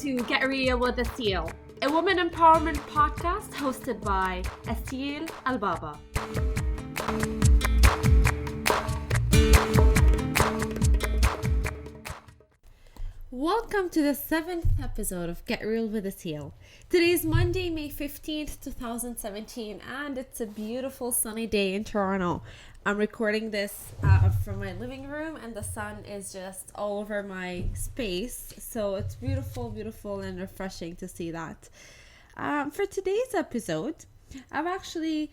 to Get Real with Asil, a women empowerment podcast hosted by Asil Al-Baba. Welcome to the 7th episode of Get Real with Asil. Today is Monday, May 15th, 2017, and it's a beautiful sunny day in Toronto. I'm recording this from my living room, and the sun is just all over my space, so it's beautiful and refreshing to see that. For today's episode, I've actually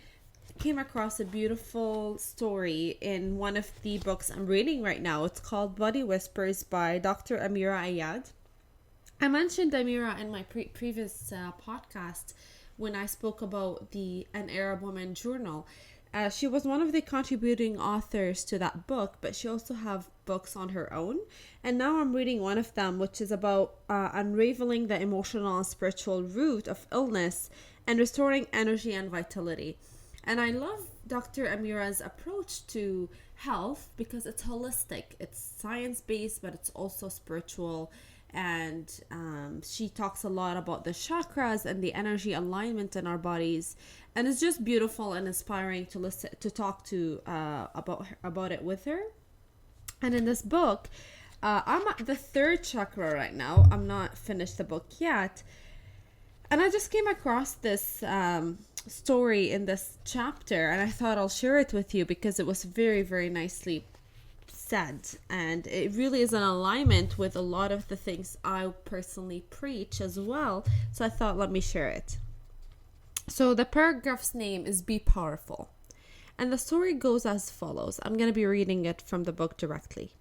came across a beautiful story in one of the books I'm reading right now. It's called Body Whispers by Dr. Amira Ayad. I mentioned Amira in my previous podcast when I spoke about An Arab Woman journal. She was one of the contributing authors to that book, but she also have books on her own. And now I'm reading one of them, which is about unraveling the emotional and spiritual root of illness and restoring energy and vitality. And I love Dr. Amira's approach to health because it's holistic. It's science-based, but it's also spiritual. And she talks a lot about the chakras and the energy alignment in our bodies. And it's just beautiful and inspiring to talk to about it with her. And in this book, I'm at the 3rd chakra right now. I'm not finished the book yet. And I just came across this story in this chapter, and I thought I'll share it with you because it was very, very nicely said, and it really is in alignment with a lot of the things I personally preach as well. So I thought, let me share it. So the paragraph's name is Be Powerful, and the story goes as follows. I'm going to be reading it from the book directly.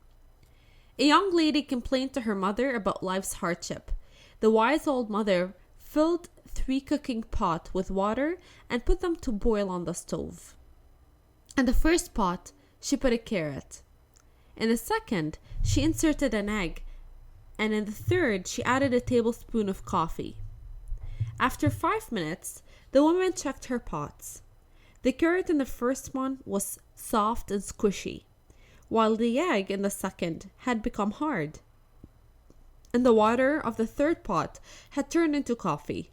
A young lady complained to her mother about life's hardship. The wise old mother filled 3 cooking pots with water and put them to boil on the stove. In the first pot, she put a carrot. In the second, she inserted an egg. And in the third, she added a tablespoon of coffee. After 5 minutes, the woman checked her pots. The carrot in the first one was soft and squishy, while the egg in the second had become hard. And the water of the third pot had turned into coffee.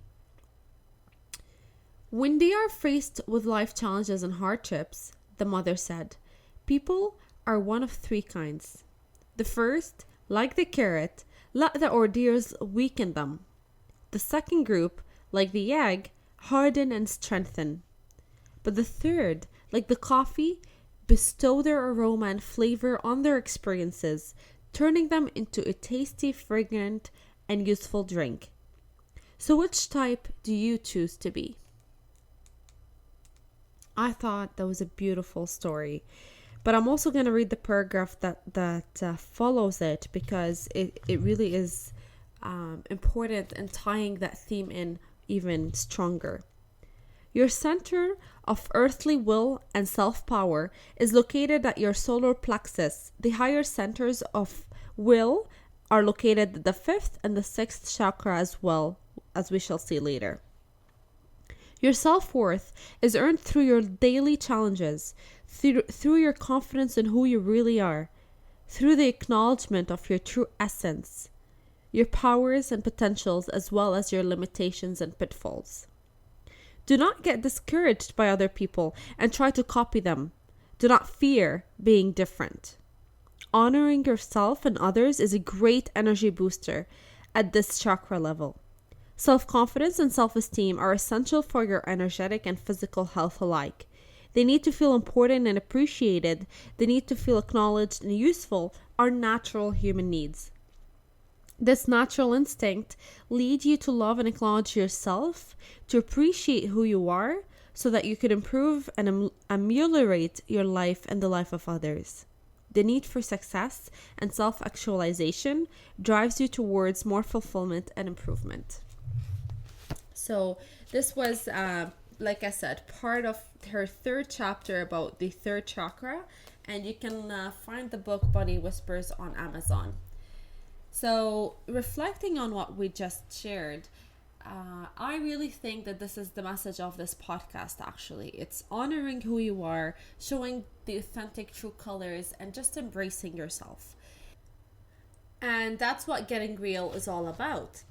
When they are faced with life challenges and hardships, the mother said, people are one of 3 kinds. The first, like the carrot, let the ordeals weaken them. The second group, like the egg, harden and strengthen. But the third, like the coffee, bestow their aroma and flavor on their experiences, turning them into a tasty, fragrant, and useful drink. So which type do you choose to be? I thought that was a beautiful story. But I'm also going to read the paragraph that follows it because it really is important in tying that theme in even stronger. Your center of earthly will and self-power is located at your solar plexus. The higher centers of will are located at the 5th and the 6th chakra as well, as we shall see later. Your self-worth is earned through your daily challenges, through your confidence in who you really are, through the acknowledgement of your true essence, your powers and potentials, as well as your limitations and pitfalls. Do not get discouraged by other people and try to copy them. Do not fear being different. Honoring yourself and others is a great energy booster at this chakra level. Self-confidence and self-esteem are essential for your energetic and physical health alike. They need to feel important and appreciated. They need to feel acknowledged and useful are natural human needs. This natural instinct leads you to love and acknowledge yourself, to appreciate who you are, so that you could improve and ameliorate your life and the life of others. The need for success and self-actualization drives you towards more fulfillment and improvement. So this was, like I said, part of her 3rd chapter about the 3rd chakra, and you can find the book Body Whispers on Amazon. So reflecting on what we just shared, I really think that this is the message of this podcast, actually. It's honoring who you are, showing the authentic true colors, and just embracing yourself. And that's what Getting Real is all about.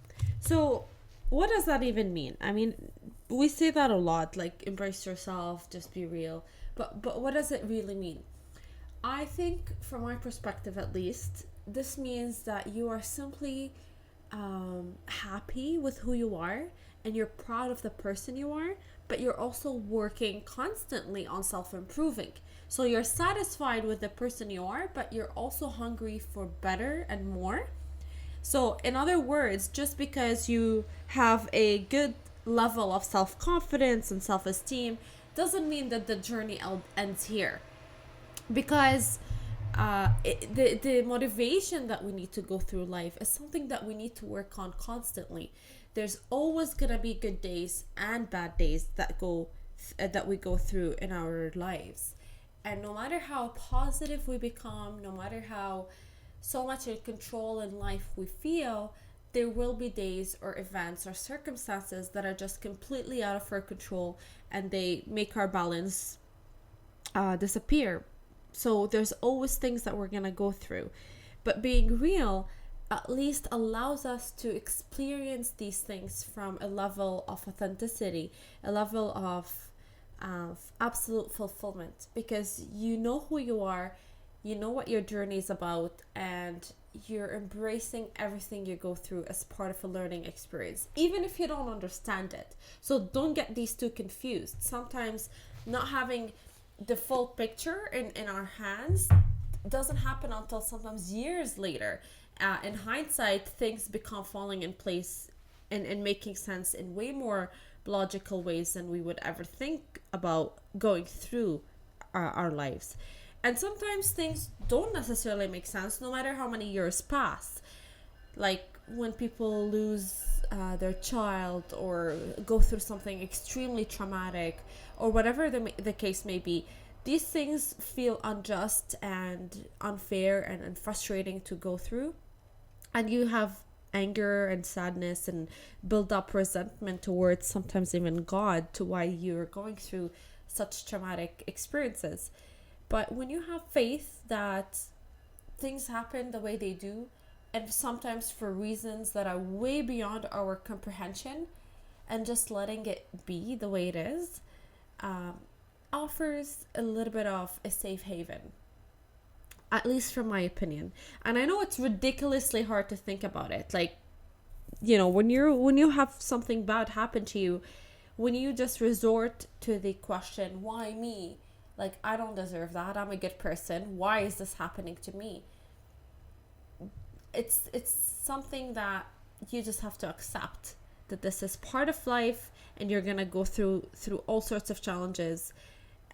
So, what does that even mean? I mean, we say that a lot, like embrace yourself, just be real. But what does it really mean? I think, from my perspective at least, this means that you are simply happy with who you are and you're proud of the person you are, but you're also working constantly on self improving. So you're satisfied with the person you are, but you're also hungry for better and more. So, in other words, just because you have a good level of self confidence and self esteem doesn't mean that the journey ends here. Because the motivation that we need to go through life is something that we need to work on constantly. There's always gonna be good days and bad days that we go through in our lives, and no matter how positive we become, no matter how so much in control in life we feel, there will be days or events or circumstances that are just completely out of our control, and they make our balance disappear. So there's always things that we're gonna go through, but being real at least allows us to experience these things from a level of authenticity, a level of absolute fulfillment, because you know who you are, you know what your journey is about, and you're embracing everything you go through as part of a learning experience, even if you don't understand it. So don't get these two confused. Sometimes not having the full picture in our hands doesn't happen until sometimes years later. In hindsight, things become falling in place and making sense in way more logical ways than we would ever think about going through our lives. And sometimes things don't necessarily make sense no matter how many years pass. Like when people lose their child or go through something extremely traumatic or whatever the case may be, these things feel unjust and unfair and frustrating to go through. And you have anger and sadness and build up resentment towards sometimes even God to why you're going through such traumatic experiences. But when you have faith that things happen the way they do, and sometimes for reasons that are way beyond our comprehension, and just letting it be the way it is, offers a little bit of a safe haven, at least from my opinion. And I know it's ridiculously hard to think about it. Like, you know, when you have something bad happen to you, when you just resort to the question, why me? Like, I don't deserve that. I'm a good person. Why is this happening to me? It's something that you just have to accept, that this is part of life and you're gonna go through all sorts of challenges,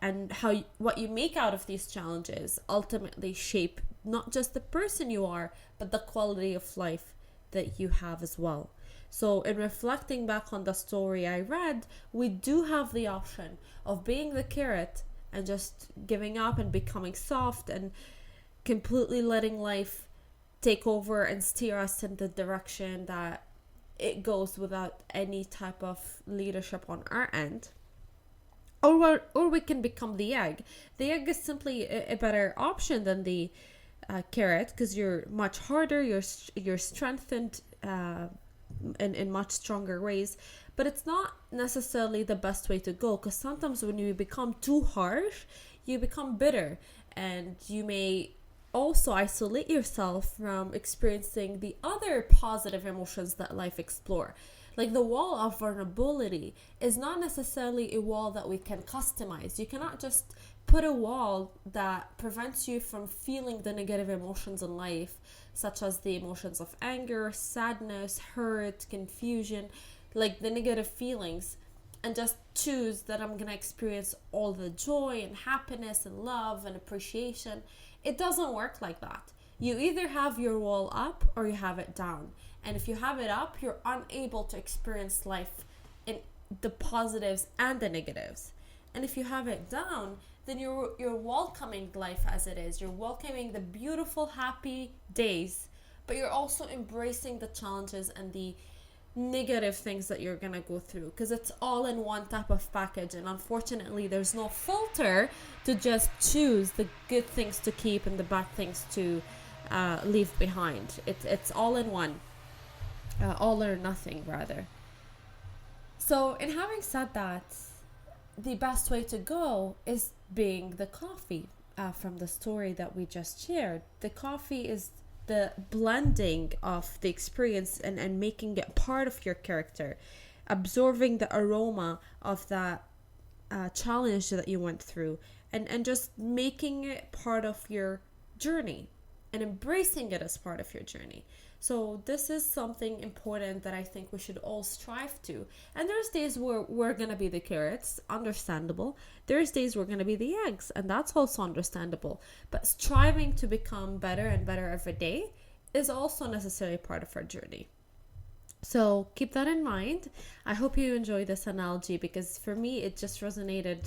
and what you make out of these challenges ultimately shape not just the person you are, but the quality of life that you have as well. So in reflecting back on the story I read, we do have the option of being the carrot and just giving up and becoming soft and completely letting life take over and steer us in the direction that it goes without any type of leadership on our end. Or we can become the egg. The egg is simply a better option than the carrot, because you're much harder, you're strengthened in much stronger ways. But it's not necessarily the best way to go, because sometimes when you become too harsh, you become bitter, and you may also isolate yourself from experiencing the other positive emotions that life explore. Like, the wall of vulnerability is not necessarily a wall that we can customize. You cannot just put a wall that prevents you from feeling the negative emotions in life, such as the emotions of anger, sadness, hurt, confusion, like the negative feelings, and just choose that I'm gonna experience all the joy and happiness and love and appreciation. It doesn't work like that. You either have your wall up or you have it down. And if you have it up, you're unable to experience life in the positives and the negatives. And if you have it down, then you're welcoming life as it is. You're welcoming the beautiful, happy days, but you're also embracing the challenges and the negative things that you're gonna go through, because it's all in one type of package. And unfortunately, there's no filter to just choose the good things to keep and the bad things to leave behind. It's all in one. all or nothing rather. So in having said that, the best way to go is being the coffee, from the story that we just shared. The coffee is the blending of the experience, and making it part of your character, absorbing the aroma of that challenge that you went through, and just making it part of your journey and embracing it as part of your journey. So this is something important that I think we should all strive to. And there's days where we're going to be the carrots, understandable. There's days we're going to be the eggs, and that's also understandable. But striving to become better and better every day is also a necessary part of our journey. So keep that in mind. I hope you enjoy this analogy, because for me it just resonated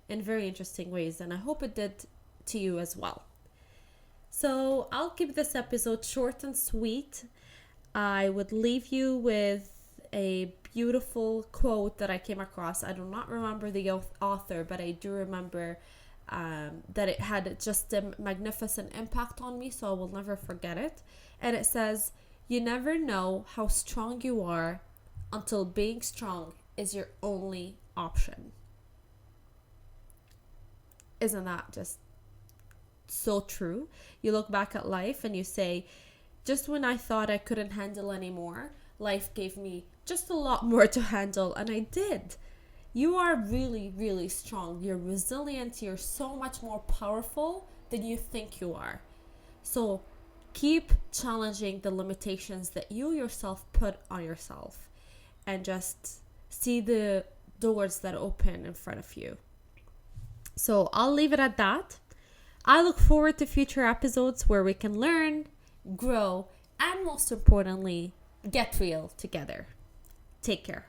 in very interesting ways, and I hope it did to you as well. So I'll keep this episode short and sweet. I would leave you with a beautiful quote that I came across. I do not remember the author, but I do remember that it had just a magnificent impact on me, so I will never forget it. And it says, "You never know how strong you are until being strong is your only option." Isn't that just so true? You look back at life and you say, just when I thought I couldn't handle anymore, life gave me just a lot more to handle, and I did. You are really, really strong. You're resilient. You're so much more powerful than you think you are. So keep challenging the limitations that you yourself put on yourself, and just see the doors that open in front of you. So I'll leave it at that. I look forward to future episodes where we can learn, grow, and most importantly, get real together. Take care.